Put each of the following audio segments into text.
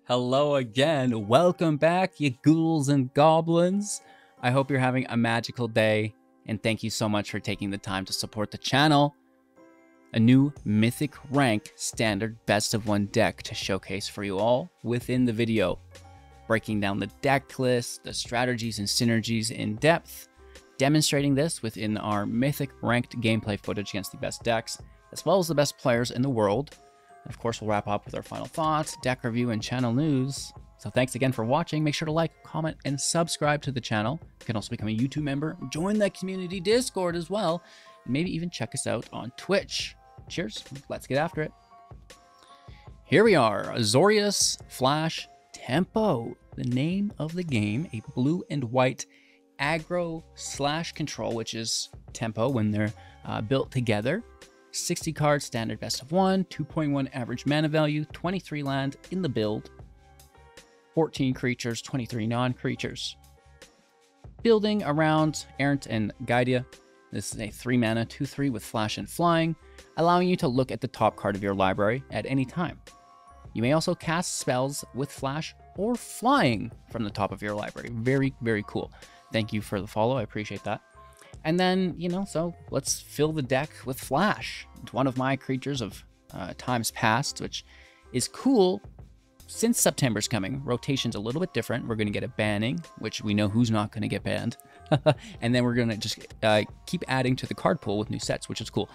Hello again. Welcome back, you ghouls and goblins. I hope you're having a magical day, and thank you so much for taking the time to support the channel. A new Mythic rank standard best of one deck to showcase for you all within the video. Breaking down the deck list, the strategies and synergies in depth, demonstrating this within our Mythic ranked gameplay footage against the best decks, as well as the best players in the world. And of course, we'll wrap up with our final thoughts, deck review, and channel news. So thanks again for watching. Make sure to like, comment, and subscribe to the channel. You can also become a YouTube member, join the community Discord as well, and maybe even check us out on Twitch. Cheers, let's get after it. Here we are, Azorius Flash Tempo, the name of the game, a blue and white aggro slash control, which is tempo when they're built together. 60 cards, standard best of one, 2.1 average mana value, 23 land in the build, 14 creatures, 23 non-creatures. Building around Errant and Giada. This is a 3 mana, 2/3 with flash and flying, allowing you to look at the top card of your library at any time. You may also cast spells with flash or flying from the top of your library. Very, very cool. Thank you for the follow. I appreciate that. And then, so let's fill the deck with flash. It's one of my creatures of times past, which is cool. Since September's coming, rotation's a little bit different. We're going to get a banning, which we know who's not going to get banned. And then we're going to just keep adding to the card pool with new sets, which is cool.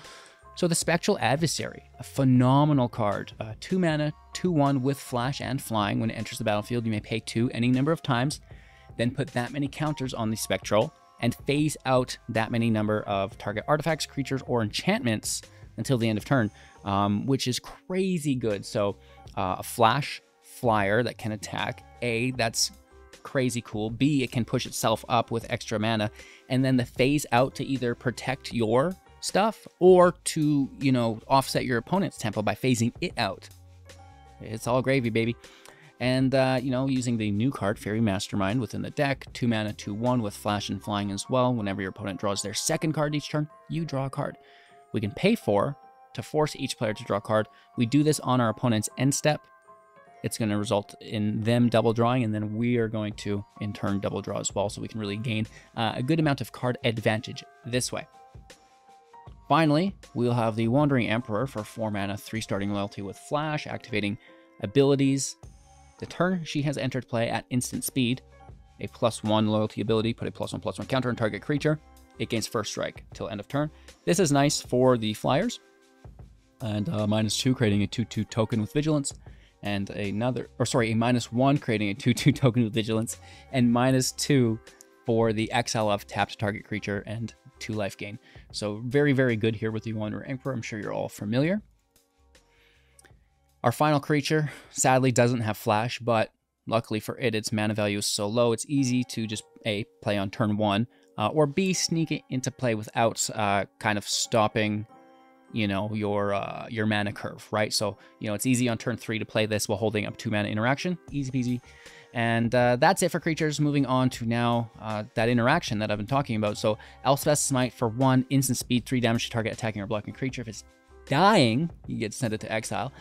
So the Spectral Adversary, a phenomenal card. 2 mana, 2/1 with flash and flying. When it enters the battlefield, you may pay 2 any number of times, then put that many counters on the Spectral, and phase out that many number of target artifacts, creatures, or enchantments until the end of turn, which is crazy good. So a flash flyer that can attack, A, that's crazy cool. B, it can push itself up with extra mana, and then the phase out to either protect your stuff or to, offset your opponent's tempo by phasing it out. It's all gravy, baby. And, using the new card, Faerie Mastermind, within the deck, 2 mana, 2/1 with flash and flying as well. Whenever your opponent draws their second card each turn, you draw a card. We can pay 4 to force each player to draw a card. We do this on our opponent's end step. It's going to result in them double drawing, and then we are going to, in turn, double draw as well, so we can really gain a good amount of card advantage this way. Finally, we'll have the Wandering Emperor for 4 mana, 3 starting loyalty with flash, activating abilities. The turn she has entered play at instant speed, a +1 loyalty ability, put a +1/+1 counter on target creature. It gains first strike till end of turn. This is nice for the flyers. And -2, creating a 2/2 token with vigilance. And a -1, creating a 2/2 token with vigilance. And -2 for the exile of tapped target creature and 2 life gain. So very, very good here with the Wandering Emperor. I'm sure you're all familiar. Our final creature sadly doesn't have flash, but luckily for it, its mana value is so low, it's easy to just A, play on turn 1, or B, sneak it into play without kind of stopping, your mana curve, right? So, it's easy on turn 3 to play this while holding up 2 mana interaction. Easy peasy. And that's it for creatures. Moving on to now that interaction that I've been talking about. So Elspeth Smite for 1, instant speed, 3 damage to target attacking or blocking creature. If it's dying, you get sent it to exile.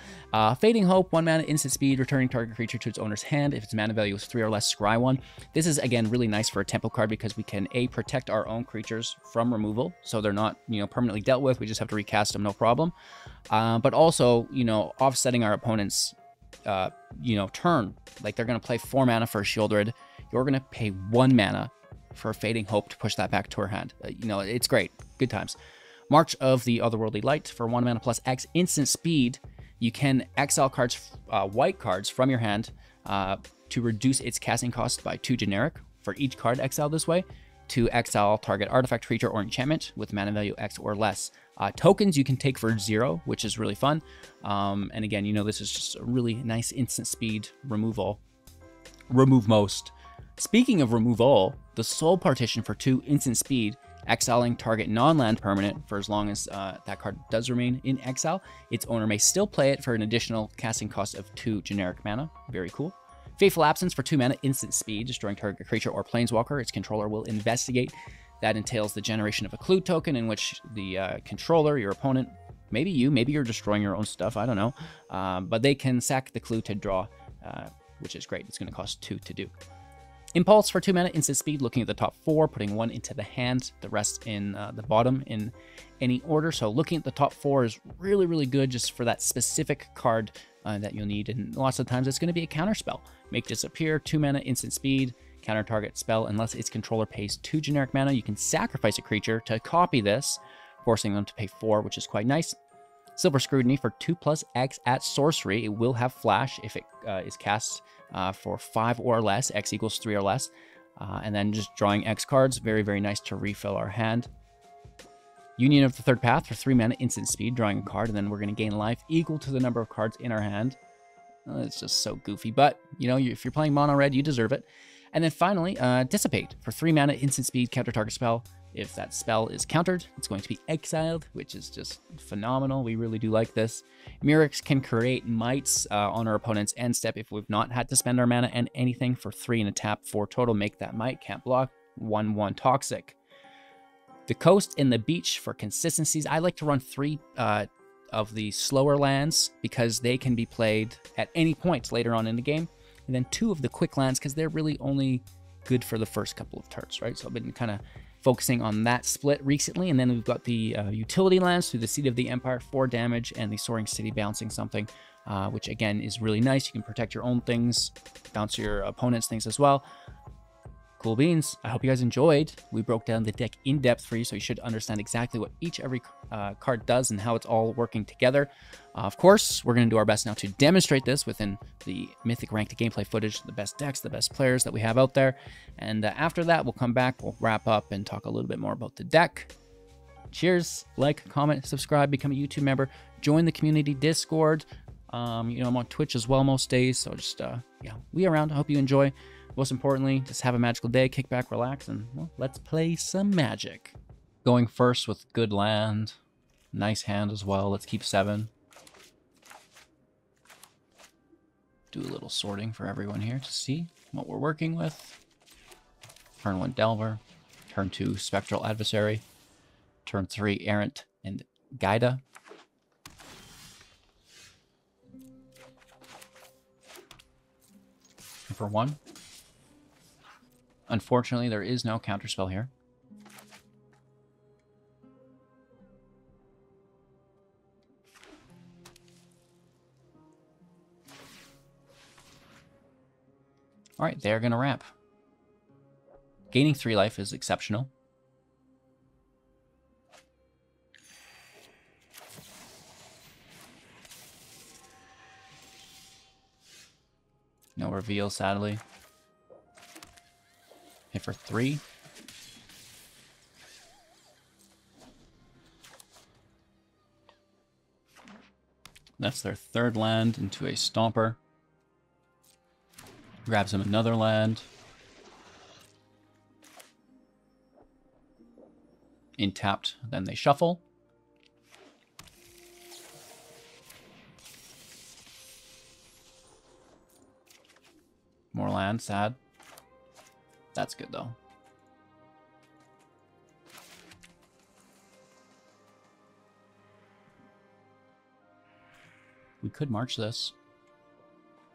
Fading Hope, 1 mana, instant speed, returning target creature to its owner's hand. If its mana value is 3 or less, scry 1. This is, again, really nice for a tempo card because we can, A, protect our own creatures from removal, so they're not, permanently dealt with. We just have to recast them, no problem. But also, offsetting our opponent's, turn. Like, they're going to play 4 mana for a Shieldred. You're going to pay 1 mana for Fading Hope to push that back to her hand. It's great. Good times. March of the Otherworldly Light for 1 mana plus X instant speed. You can exile cards, white cards from your hand to reduce its casting cost by 2 generic for each card exiled this way, to exile target artifact, creature, or enchantment with mana value X or less. Tokens you can take for 0, which is really fun. And again, this is just a really nice instant speed removal. Remove most. Speaking of removal, the Soul Partition for 2 instant speed, exiling target non-land permanent for as long as that card does remain in exile. Its owner may still play it for an additional casting cost of 2 generic mana. Very cool. Fateful Absence for 2 mana, instant speed, destroying target creature or planeswalker. Its controller will investigate. That entails the generation of a clue token in which the controller, your opponent, maybe you, maybe you're destroying your own stuff, I don't know, but they can sack the clue to draw which is great. It's going to cost 2 to do. Impulse for 2 mana, instant speed, looking at the top 4, putting 1 into the hand, the rest in the bottom in any order. So looking at the top 4 is really, really good just for that specific card that you'll need. And lots of times it's going to be a counter spell. Make disappear, 2 mana, instant speed, counter target spell. Unless its controller pays 2 generic mana, you can sacrifice a creature to copy this, forcing them to pay 4, which is quite nice. Silver Scrutiny for 2+X at sorcery. It will have flash if it is cast for 5 or less. X equals 3 or less. And then just drawing X cards. Very, very nice to refill our hand. Union of the Third Path for 3 mana, instant speed, drawing a card. And then we're going to gain life equal to the number of cards in our hand. It's just so goofy. But, you know, if you're playing mono red, you deserve it. And then finally, Dissipate for 3 mana, instant speed, counter target spell. If that spell is countered, it's going to be exiled, which is just phenomenal. We really do like this. Mirrex can create mites on our opponent's end step if we've not had to spend our mana and anything for 3 and a tap, 4 total. Make that mite, can't block, 1/1 toxic. The coast and the beach for consistencies. I like to run 3 of the slower lands because they can be played at any point later on in the game. And then 2 of the quick lands because they're really only good for the first couple of turns, right? So I've been kind of focusing on that split recently. And then we've got the utility lands through the Seat of the Empire, 4 damage, and the Soaring City bouncing something, which again is really nice. You can protect your own things, bounce your opponent's things as well. Cool beans. I hope you guys enjoyed. We broke down the deck in depth for you, so you should understand exactly what every card does and how it's all working together. Of course, we're going to do our best now to demonstrate this within the Mythic ranked gameplay footage, the best decks, the best players that we have out there. And after that, we'll come back, we'll wrap up and talk a little bit more about the deck. Cheers. Like, comment, subscribe, become a YouTube member, join the community Discord. You know, I'm on Twitch as well most days, so just, yeah, we around. I hope you enjoy. Most importantly, just have a magical day, kick back, relax, and well, let's play some Magic. Going first with good land. Nice hand as well. Let's keep 7. Do a little sorting for everyone here to see what we're working with. Turn 1, Delver. Turn 2, Spectral Adversary. Turn 3, Errant and Giada. And for 1. Unfortunately, there is no counterspell here. Alright, they're going to ramp. Gaining 3 life is exceptional. No reveal, sadly. Hit for 3. That's their 3rd land into a Stomper. Grabs him another land. In tapped, then they shuffle. More land, sad. That's good, though. We could march this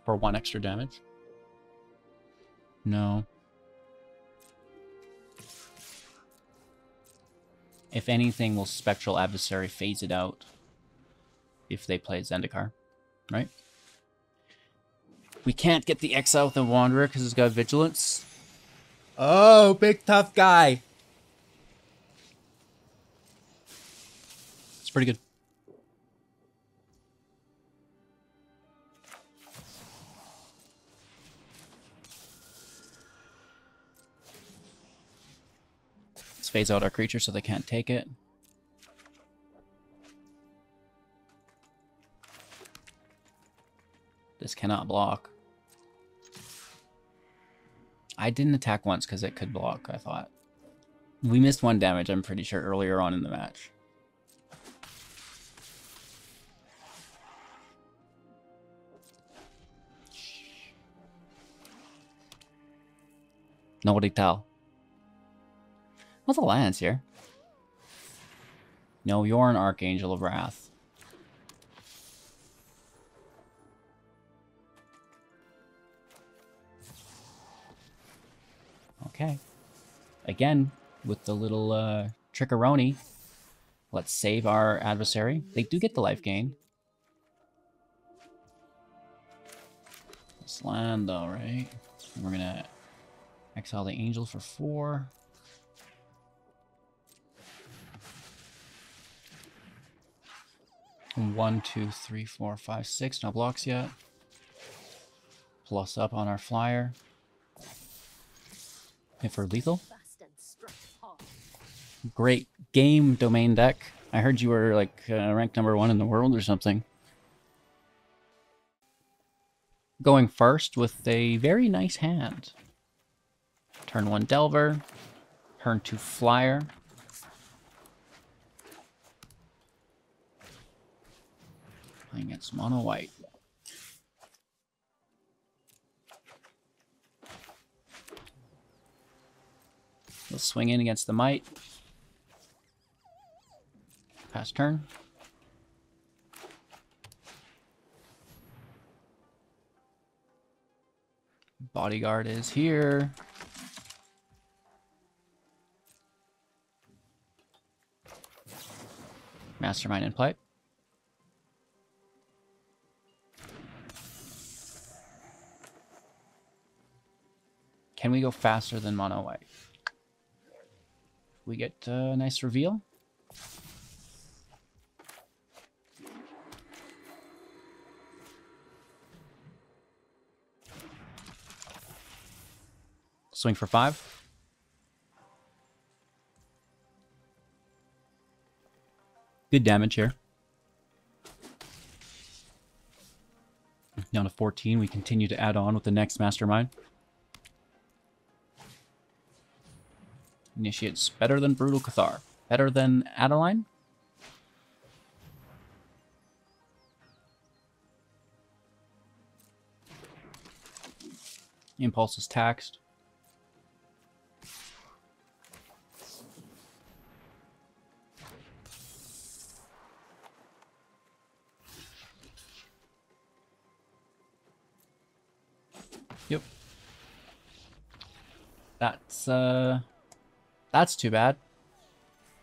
for 1 extra damage. No. If anything, will Spectral Adversary phase it out if they play Zendikar, right? We can't get the exile with the Wanderer because it's got Vigilance. Oh, big tough guy. It's pretty good. Let's phase out our creature so they can't take it. This cannot block. I didn't attack once because it could block, I thought. We missed 1 damage, I'm pretty sure, earlier on in the match. Nobody tell. What's the lands here? No, you're an Archangel of Wrath. Okay. Again, with the little trickeroni. Let's save our adversary. They do get the life gain. This land though, right? We're gonna exile the angel for 4. One, 2, 3, 4, 5, 6. No blocks yet. Plus up on our flyer. Hit for lethal. Great game, Domain deck. I heard you were like ranked #1 in the world or something. Going first with a very nice hand. Turn 1 Delver. Turn 2 Flyer. Playing against mono white. We'll swing in against the Might. Pass turn. Bodyguard is here. Mastermind in play. Can we go faster than mono white? We get a nice reveal. Swing for 5. Good damage here. Down to 14. We continue to add on with the next Mastermind. Initiates better than Brutal Cathar. Better than Adeline? Impulse is taxed. Yep. That's too bad.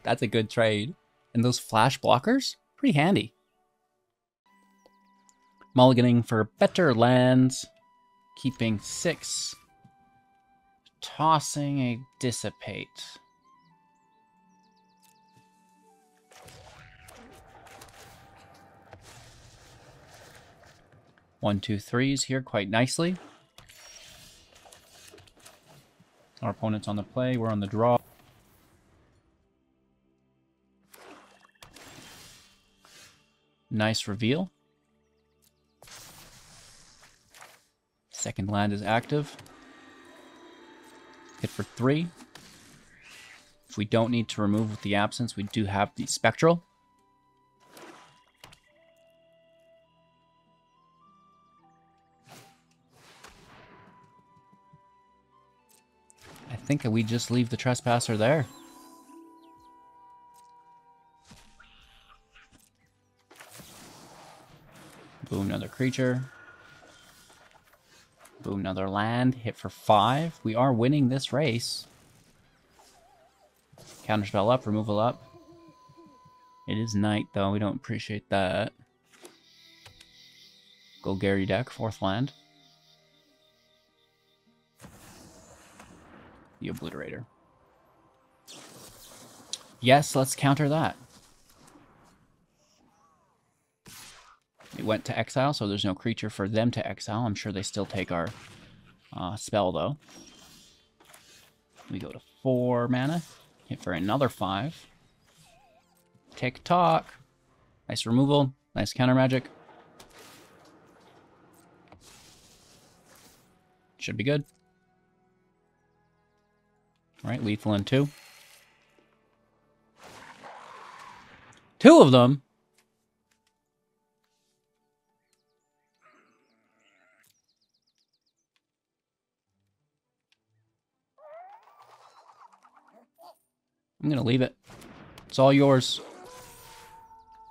That's a good trade. And those flash blockers? Pretty handy. Mulliganing for better lands. Keeping 6. Tossing a Dissipate. One, 2, 3s here quite nicely. Our opponent's on the play. We're on the draw. Nice reveal. Second land is active. Hit for 3. If we don't need to remove with the absence, we do have the Spectral. I think we just leave the Trespasser there. Boom, another creature. Boom, another land. Hit for 5. We are winning this race. Counterspell up, removal up. It is night, though. We don't appreciate that. Golgari deck, 4th land. The Obliterator. Yes, let's counter that. It went to exile, so there's no creature for them to exile. I'm sure they still take our spell, though. We go to 4 mana. Hit for another 5. Tick-tock. Nice removal. Nice counter magic. Should be good. Alright, lethal in 2. 2 of them? I'm going to leave it. It's all yours.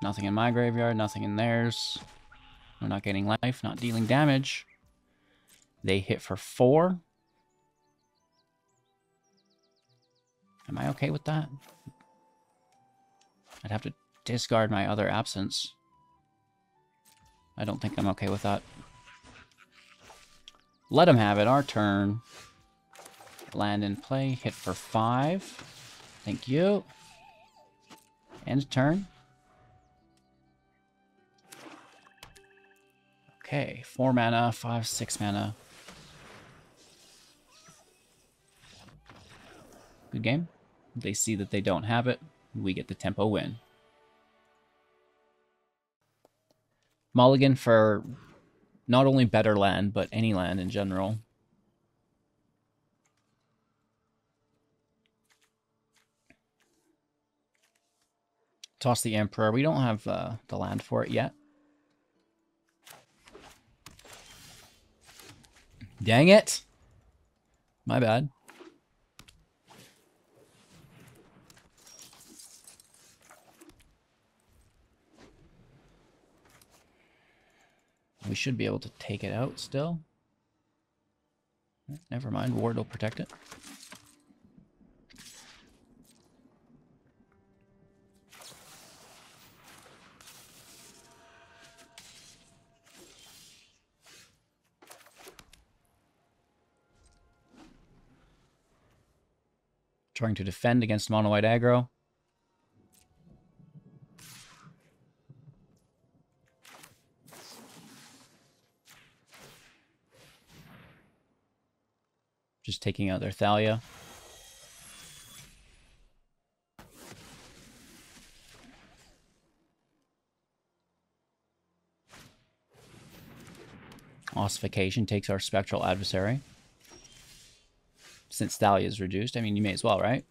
Nothing in my graveyard, nothing in theirs. We're not getting life, not dealing damage. They hit for 4. Am I okay with that? I'd have to discard my other absence. I don't think I'm okay with that. Let him have it. Our turn. Land in play. Hit for 5. Thank you. End turn. Okay. 4 mana. 5, 6 mana. Good game. They see that they don't have it. We get the tempo win. Mulligan for not only better land, but any land in general. Toss the Emperor. We don't have the land for it yet. Dang it! My bad. We should be able to take it out still. Never mind, Ward will protect it. Trying to defend against mono-white aggro. Just taking out their Thalia. Ossification takes our Spectral Adversary. Since Thalia is reduced, I mean, you may as well, right?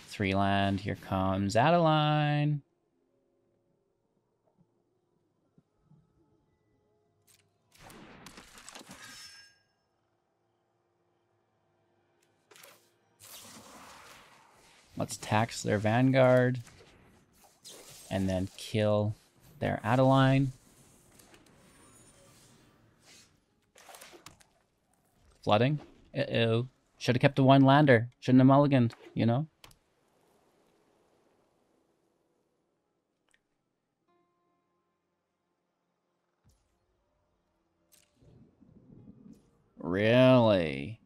Three land. Here comes Adeline. Let's tax their Vanguard. And then kill their Adeline. Flooding. Uh-oh. Should have kept the one lander. Shouldn't have mulliganed, you know? Really?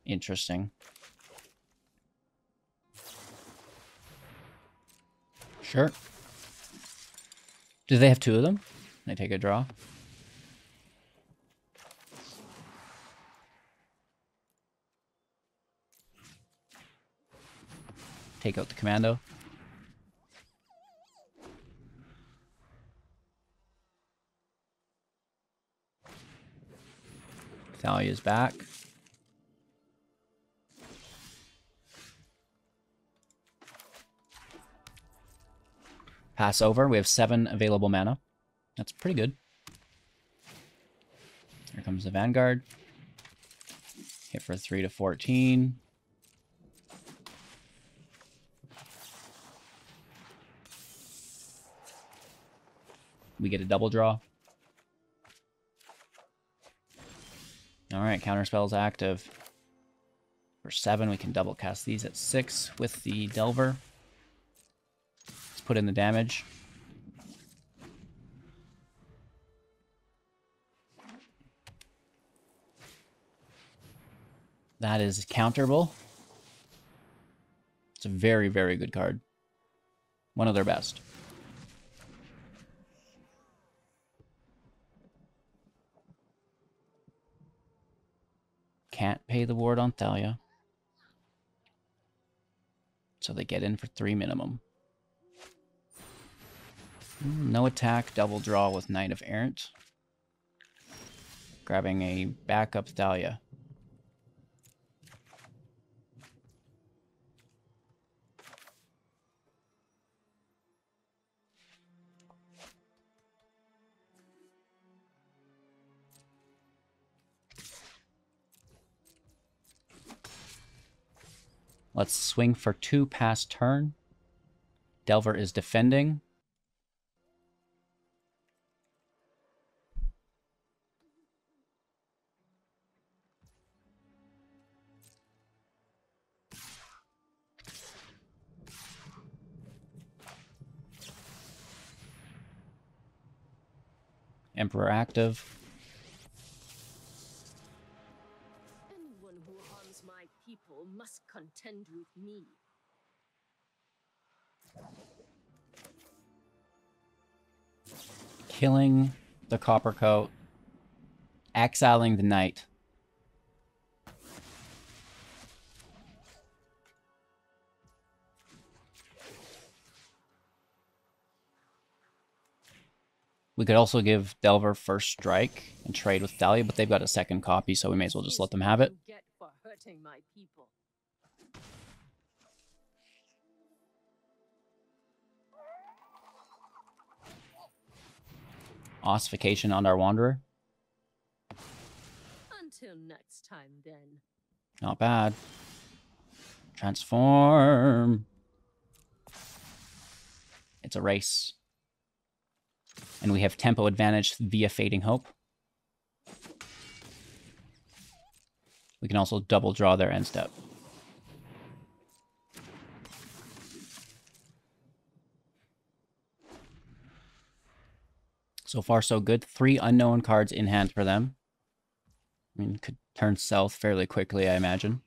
Interesting. Sure. Do they have two of them? They take a draw. Take out the commando. Thalia's back. Pass over. We have 7 available mana. That's pretty good. Here comes the Vanguard. Hit for 3 to 14. We get a double draw. Alright, counterspell's active. For 7, we can double cast these at 6 with the Delver. Let's put in the damage. That is counterable. It's a very, very good card. One of their best. Can't pay the ward on Thalia. So they get in for 3 minimum. No attack, double draw with Knight of Errant. Grabbing a backup Thalia. Let's swing for 2 past turn. Delver is defending. Emperor active. Anyone who harms my people must contend with me. Killing the Copper Coat. Exiling the Knight. We could also give Delver first strike and trade with Thalia, but they've got a second copy, so we may as well just let them have it. Ossification on our Wanderer. Until next time, then. Not bad. Transform. It's a race. And we have tempo advantage via Fading Hope. We can also double draw their end step. So far, so good. 3 unknown cards in hand for them. I mean, could turn south fairly quickly, I imagine.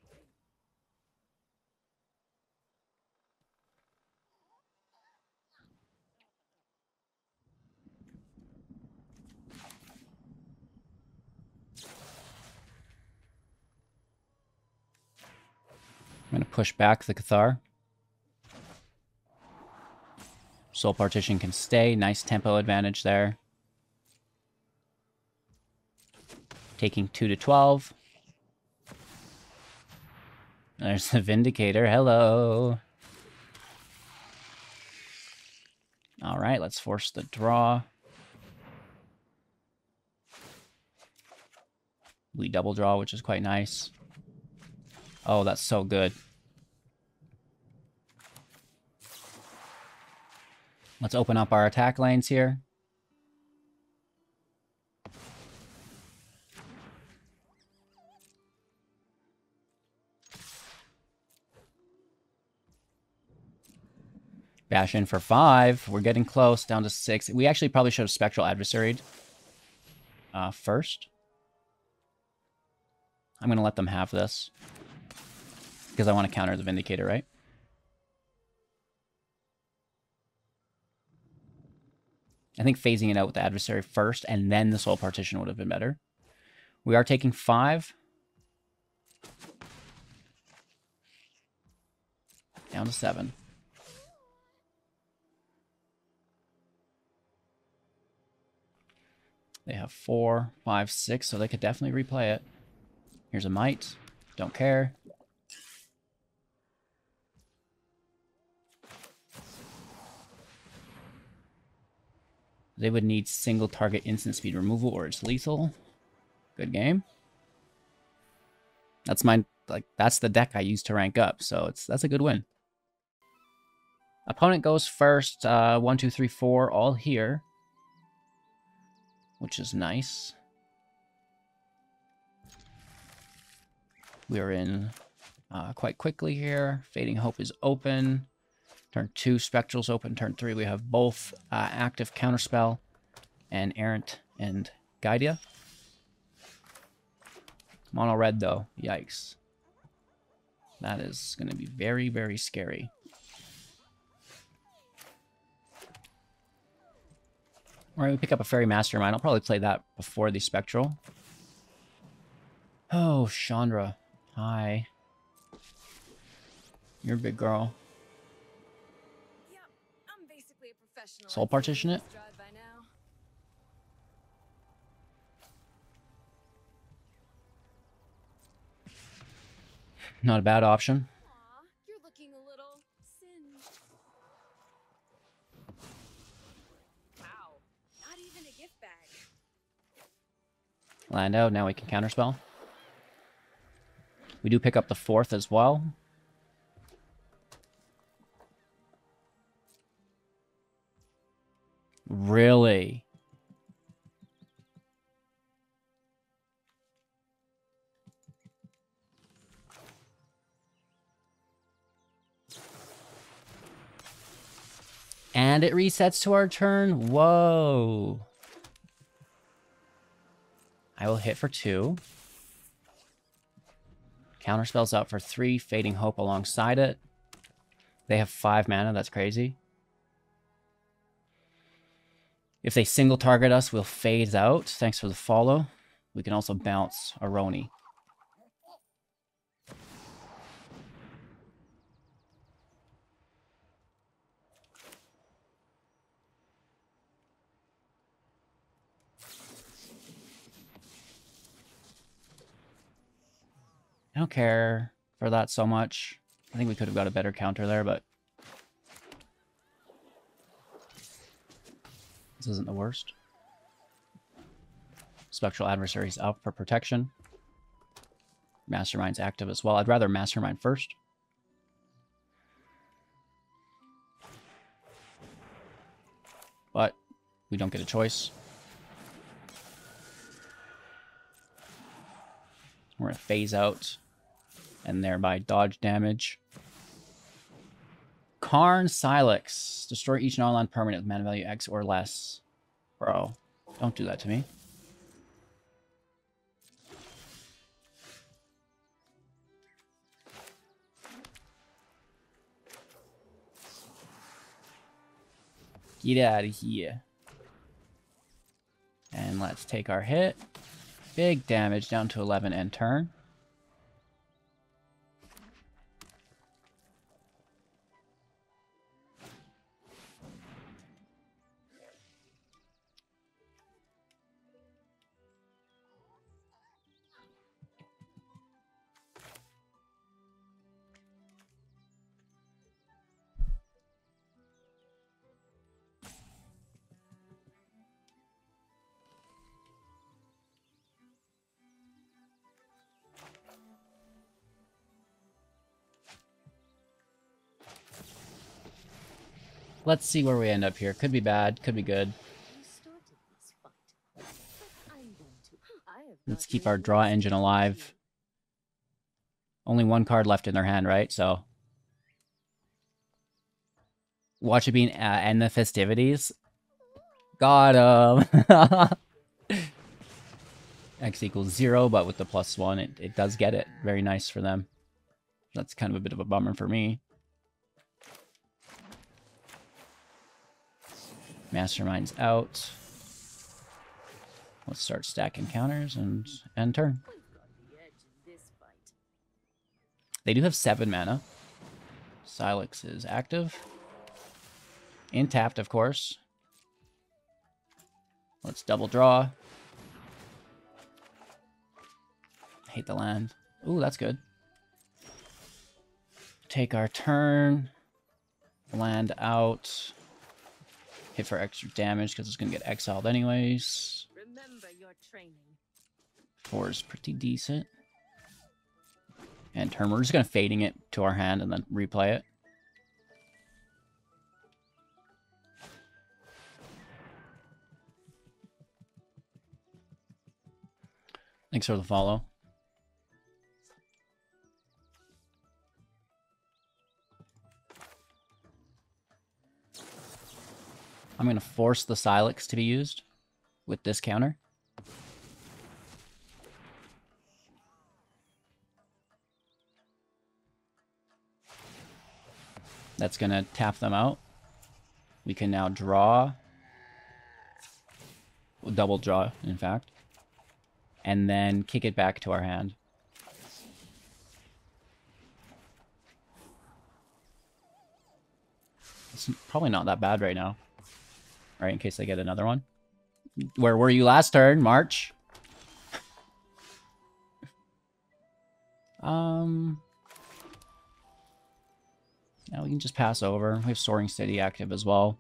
I'm going to push back the Cathar. Soul Partition can stay. Nice tempo advantage there. Taking 2 to 12. There's the Vindicator. Hello. All right, let's force the draw. We double draw, which is quite nice. Oh, that's so good. Let's open up our attack lanes here. Bash in for 5. We're getting close, down to 6. We actually probably should have Spectral Adversaried first. I'm going to let them have this. Because I want to counter the Vindicator, right? I think phasing it out with the Adversary first, and then the Soul Partition would have been better. We are taking 5. Down to 7. They have 4, 5, 6, so they could definitely replay it. Here's a Might. Don't care. They would need single target instant speed removal or it's lethal. Good game. That's that's the deck I use to rank up, so that's a good win. Opponent goes first. 1, 2, 3, 4, all here. Which is nice. We're in quite quickly here. Fading Hope is open. Turn 2, Spectral's open. Turn 3, we have both active Counterspell and Errant and Giada. Mono red, though. Yikes. That is going to be very, very scary. Alright, we pick up a Faerie Mastermind. I'll probably play that before the Spectral. Oh, Chandra. Hi. You're a big girl. Soul Partition it? Not a bad option. Aw, you're looking a little singed. Wow, not even a gift bag. Land out, now we can counterspell. We do pick up the 4th as well. Really? And it resets to our turn? Whoa. I will hit for 2. Counterspell's out for 3, Fading Hope alongside it. They have 5 mana, that's crazy. If they single target us, we'll phase out. Thanks for the follow. We can also bounce Aroni. I don't care for that so much. I think we could have got a better counter there, but this isn't the worst. Spectral Adversary's out for protection. Mastermind's active as well. I'd rather Mastermind first. But we don't get a choice. We're going to phase out and thereby dodge damage. Karn Silex. Destroy each non-land permanent with mana value X or less. Bro, don't do that to me. Get out of here. And let's take our hit. Big damage down to 11 end turn. Let's see where we end up here. Could be bad, could be good. Let's keep our draw engine alive. Only 1 card left in their hand, right? So watch it being end the festivities. Got him. X equals 0, but with the +1, it does get it. Very nice for them. That's kind of a bit of a bummer for me. Mastermind's out. Let's start stacking counters and end turn. They do have 7 mana. Silex is active. Intapped, of course. Let's double draw. Hate the land. Ooh, that's good. Take our turn. Land out. Hit for extra damage because it's going to get exiled anyways. Remember your training. 4 is pretty decent. And turn, we're just going to fading it to our hand and then replay it. Thanks for the follow. I'm going to force the Silex to be used with this counter. That's going to tap them out. We can now draw. We'll double draw, in fact. And then kick it back to our hand. It's probably not that bad right now. Right, in case I get another one. Where were you last turn? March? Now we can just pass over. We have Soaring City active as well.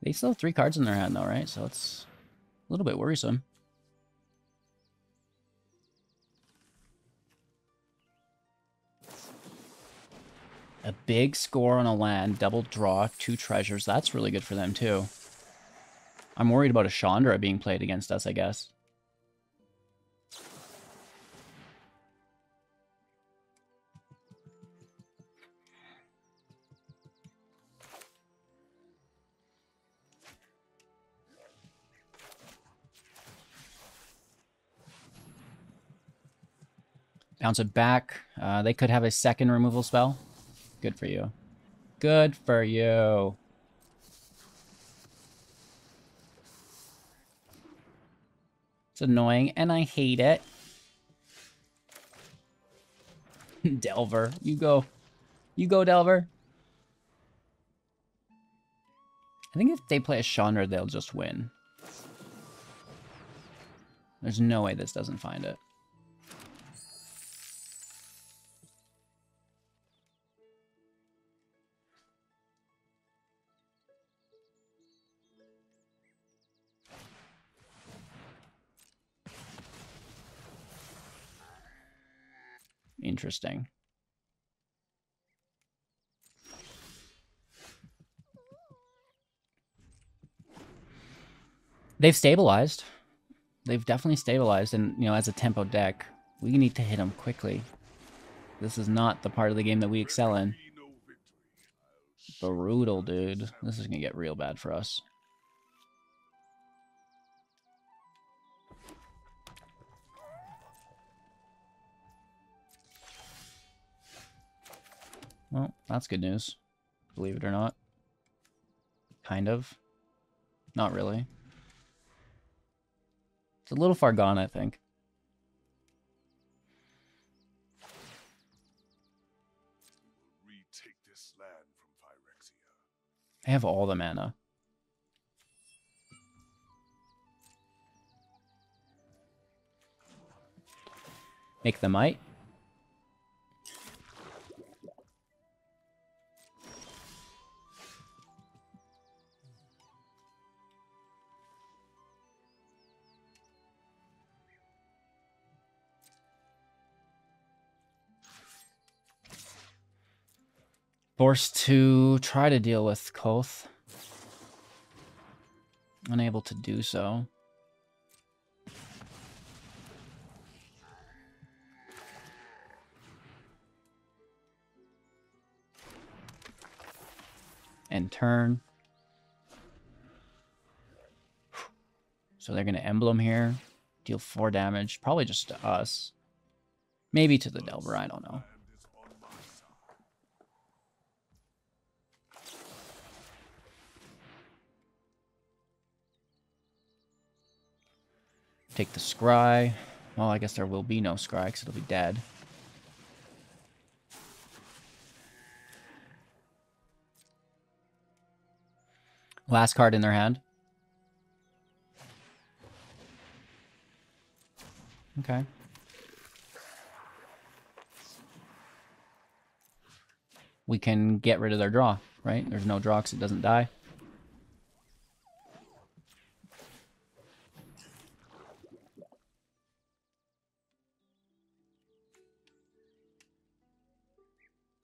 They still have 3 cards in their hand though, right? So it's a little bit worrisome. A big score on a land, double draw, 2 treasures. That's really good for them too. I'm worried about a Chandra being played against us, I guess. Bounce it back. They could have a second removal spell. Good for you. Good for you. It's annoying, and I hate it. Delver, you go. You go, Delver. I think if they play a Chandra, they'll just win. There's no way this doesn't find it. Interesting. They've stabilized. They've definitely stabilized, and you know, as a tempo deck, we need to hit them quickly. This is not the part of the game that we excel in. Brutal, dude. This is gonna get real bad for us. Well, that's good news. Believe it or not. Kind of. Not really. It's a little far gone, I think. Retake this land from Phyrexia. I have all the mana. Make the Might. Forced to try to deal with Koth. Unable to do so. And turn. So they're going to Emblem here. Deal 4 damage. Probably just to us. Maybe to the Delver, I don't know. Take the Scry. Well, I guess there will be no Scry because it'll be dead. Last card in their hand. Okay. We can get rid of their draw, right? There's no draw because it doesn't die.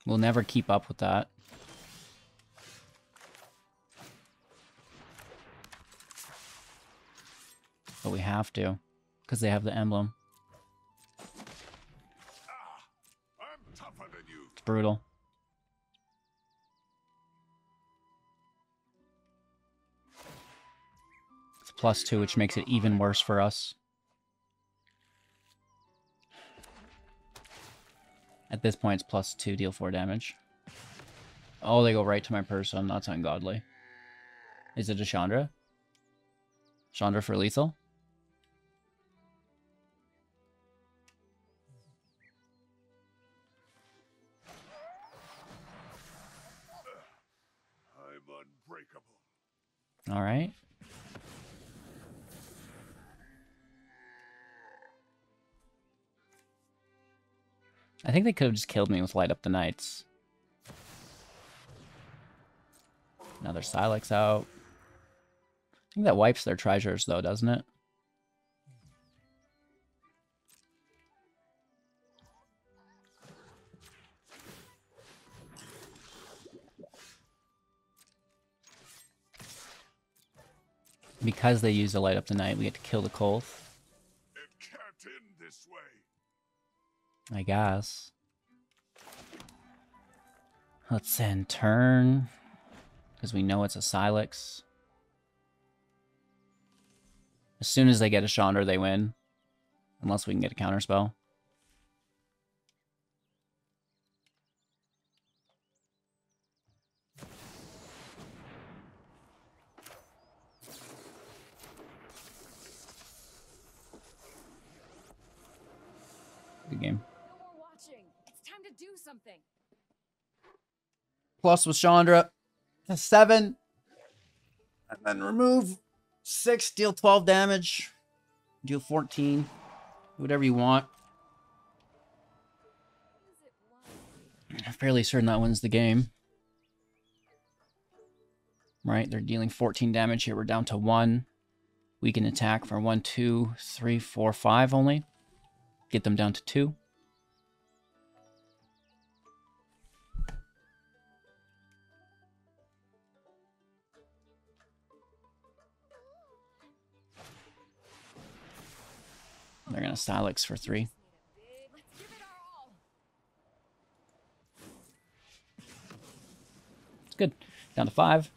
We'll never keep up with that. But we have to, because they have the emblem. I'm tougher than you. It's brutal. It's +2, which makes it even worse for us. At this point, it's +2, deal 4 damage. Oh, they go right to my person. That's ungodly. Is it a Chandra? Chandra for lethal? I'm unbreakable. All right. I think they could have just killed me with Light Up the Nights. Another Silex out. I think that wipes their treasures, though, doesn't it? Because they use the light up the night, we get to kill the Kolth. It can't end this way. I guess. Let's send turn. Because we know it's a Silex. As soon as they get a Chandra, they win. Unless we can get a counterspell. Good game. No more watching. It's time to do something. Plus with Chandra, 7. And then remove 6, deal 12 damage. Deal 14. Whatever you want. I'm fairly certain that wins the game. Right, they're dealing 14 damage here. We're down to 1. We can attack for 1, 2, 3, 4, 5 only. Get them down to 2. They're going to Silex for 3. Let's give it our all. It's good. Down to 5.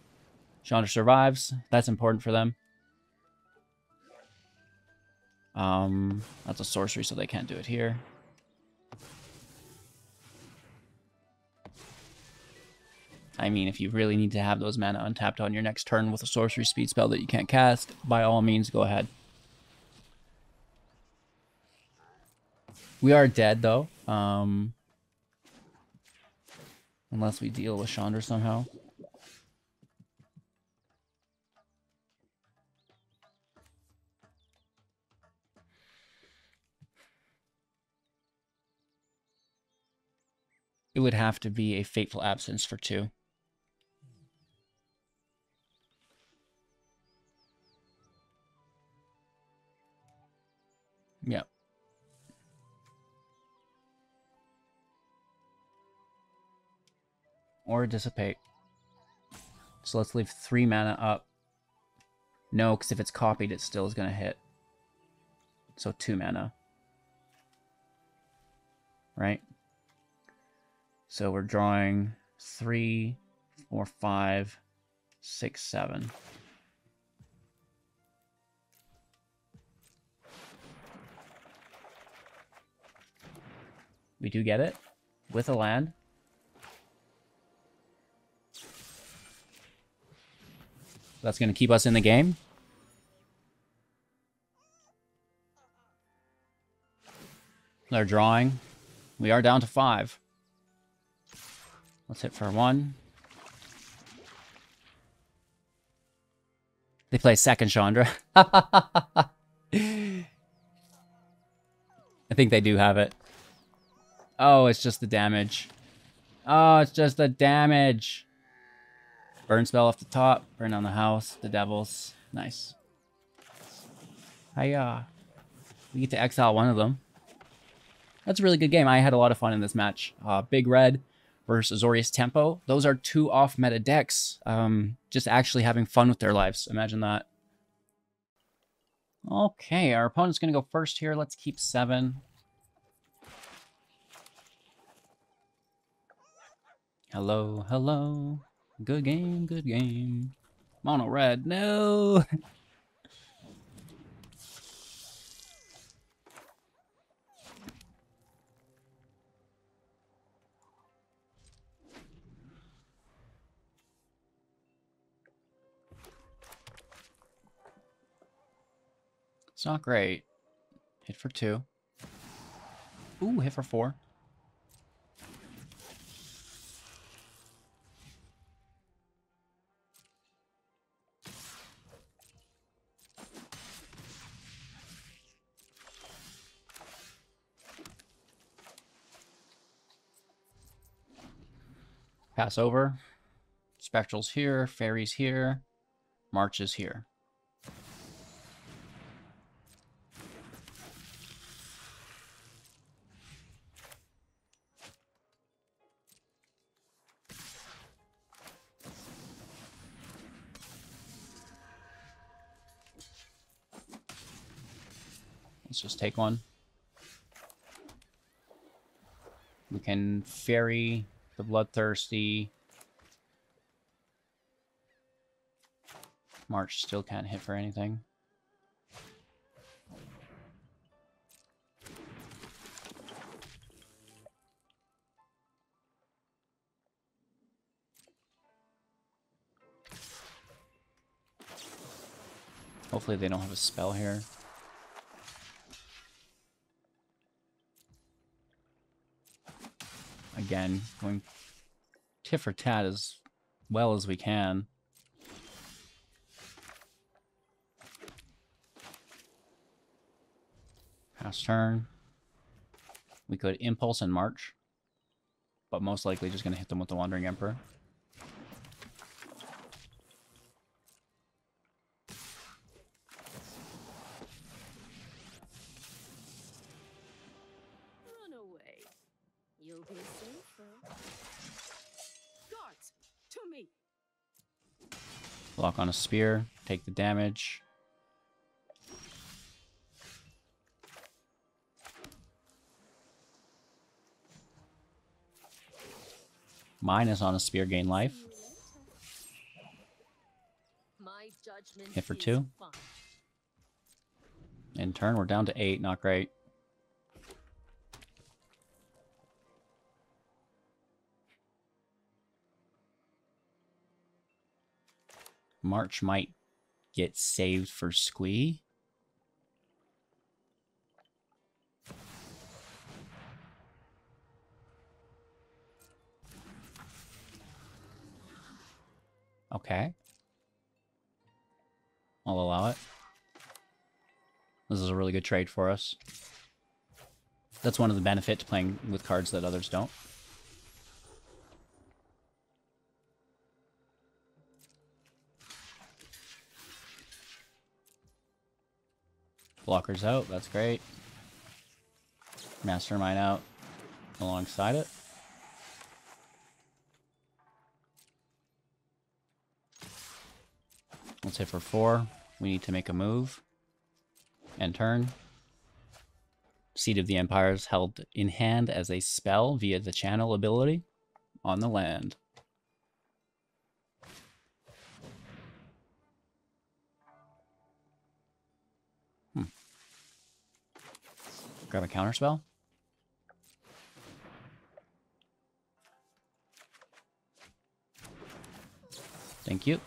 Chandra survives. That's important for them. That's a sorcery, so they can't do it here. I mean, if you really need to have those mana untapped on your next turn with a sorcery speed spell that you can't cast, by all means, go ahead. We are dead, though. Unless we deal with Chandra somehow. It would have to be a Fateful Absence for 2. Yep. Or Dissipate. So let's leave 3 mana up. No, because if it's copied, it still is going to hit. So 2 mana. Right? So we're drawing 3, 4, 5, 6, 7. We do get it with a land. That's going to keep us in the game. They're drawing. We are down to 5. Let's hit for 1. They play second Chandra. I think they do have it. Oh, it's just the damage. Oh, it's just the damage. Burn spell off the top. Burn down the house. The devils. Nice. Hiya. We get to exile one of them. That's a really good game. I had a lot of fun in this match. Big Red versus Azorius Tempo. Those are 2 off-meta decks. Just actually having fun with their lives. Imagine that. Okay, our opponent's going to go first here. Let's keep 7. Hello, hello. Good game, good game. Mono red, no! It's not great. Hit for 2. Ooh, hit for 4. Pass over. Spectral's here. Faerie's here. March is here. Let's just take one. We can Faerie the Bloodthirsty. March still can't hit for anything. Hopefully they don't have a spell here. Again, going tit for tat as well as we can. Pass turn. We could Impulse and March, but most likely just going to hit them with the Wandering Emperor. Run away. You'll be safer. Guards, to me. Block on a spear, take the damage. Minus on a spear, gain life. My judgment Hit for is 2. fine. In turn, we're down to 8. Not great. March might get saved for Squee. Okay. I'll allow it. This is a really good trade for us. That's one of the benefits playing with cards that others don't. Blockers out, that's great. Mastermind out alongside it. Let's hit for 4. We need to make a move. End turn. Seed of the Empire is held in hand as a spell via the channel ability on the land. Grab a counterspell. Thank you.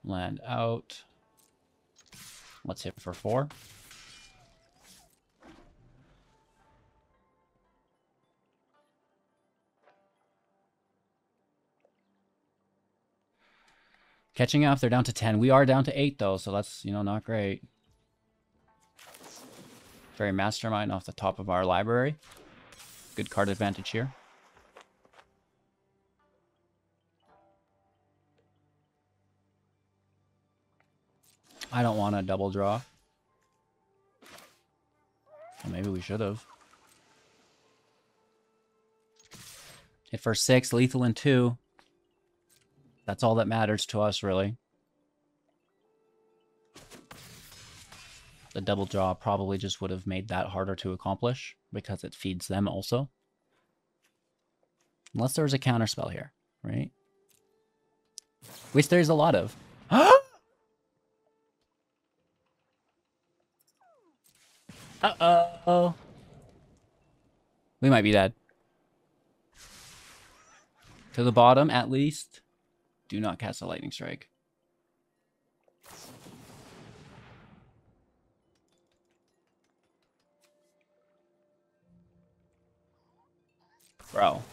Land out. Let's hit for 4. Catching up, they're down to 10. We are down to 8 though, so that's, you know, not great. Faerie Mastermind off the top of our library. Good card advantage here. I don't want a double draw. Well, maybe we should have. Hit for 6, lethal in 2. That's all that matters to us, really. The double draw probably just would have made that harder to accomplish because it feeds them also. Unless there was a counterspell here, right? Which there's a lot of. Uh-oh. We might be dead. To the bottom, at least. Do not cast a lightning strike. Bro.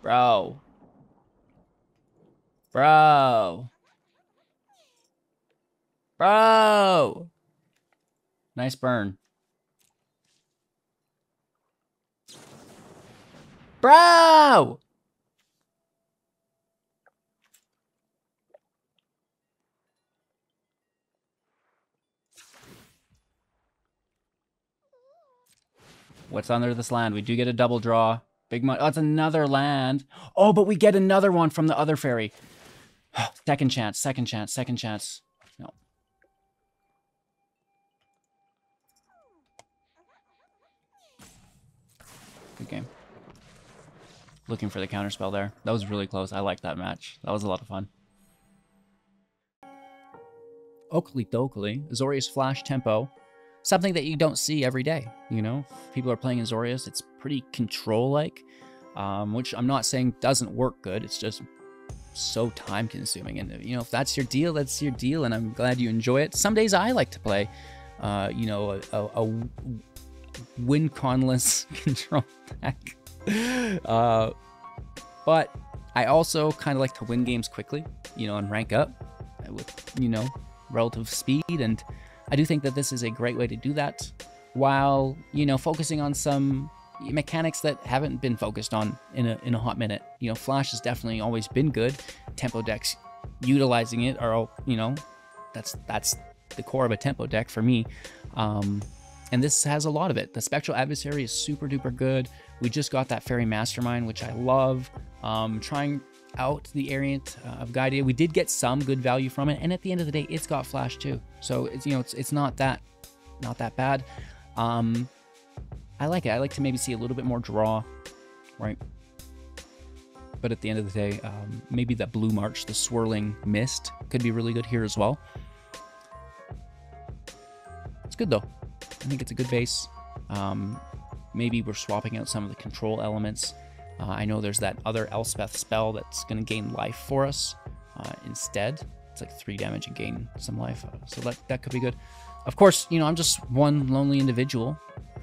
Bro. Bro. Bro. Nice burn. Bro! What's under this land? We do get a double draw. Big money. Oh, it's another land. Oh, but we get another one from the other fairy. Second chance, second chance, second chance. No. Good game. Looking for the counterspell there. That was really close. I liked that match. That was a lot of fun. Oakley Dokley, Azorius Flash Tempo. Something that you don't see every day, you know? If people are playing Azorius, it's pretty control-like, which I'm not saying doesn't work good. It's just so time-consuming. And, you know, if that's your deal, that's your deal, and I'm glad you enjoy it. Some days I like to play, you know, a win-conless control deck. But I also kind of like to win games quickly, you know, and rank up with, you know, relative speed. And I do think that this is a great way to do that while, you know, focusing on some mechanics that haven't been focused on in a hot minute. You know, Flash has definitely always been good. Tempo decks utilizing it are all, you know, that's the core of a tempo deck for me. And this has a lot of it. The Spectral Adversary is super duper good. We just got that Faerie Mastermind, which I love. Trying out the Errant of Giada. We did get some good value from it, and at the end of the day, it's got Flash too. So it's, you know, it's not that bad. I like it. I like to maybe see a little bit more draw, right? But at the end of the day, maybe that Blue March, the Swirling Mist, could be really good here as well. It's good though. I think it's a good base. Maybe we're swapping out some of the control elements. I know there's that other Elspeth spell that's going to gain life for us instead. It's like 3 damage and gain some life. So that could be good. Of course, you know, I'm just one lonely individual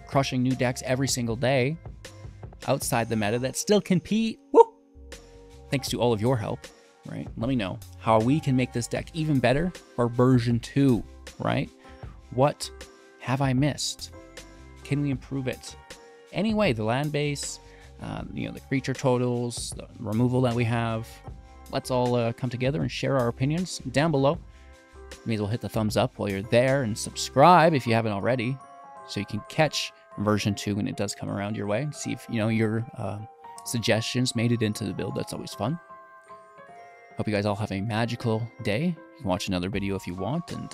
crushing new decks every single day outside the meta that still compete. Woo! Thanks to all of your help, right? Let me know how we can make this deck even better for version 2, right? What have I missed? Can we improve it? Anyway, the land base, you know, the creature totals, the removal that we have. Let's all come together and share our opinions down below. You may as well hit the thumbs up while you're there and subscribe if you haven't already, so you can catch version 2 when it does come around your way. See if, you know, your suggestions made it into the build. That's always fun. Hope you guys all have a magical day. You can watch another video if you want, and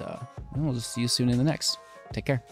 we'll just see you soon in the next. Take care.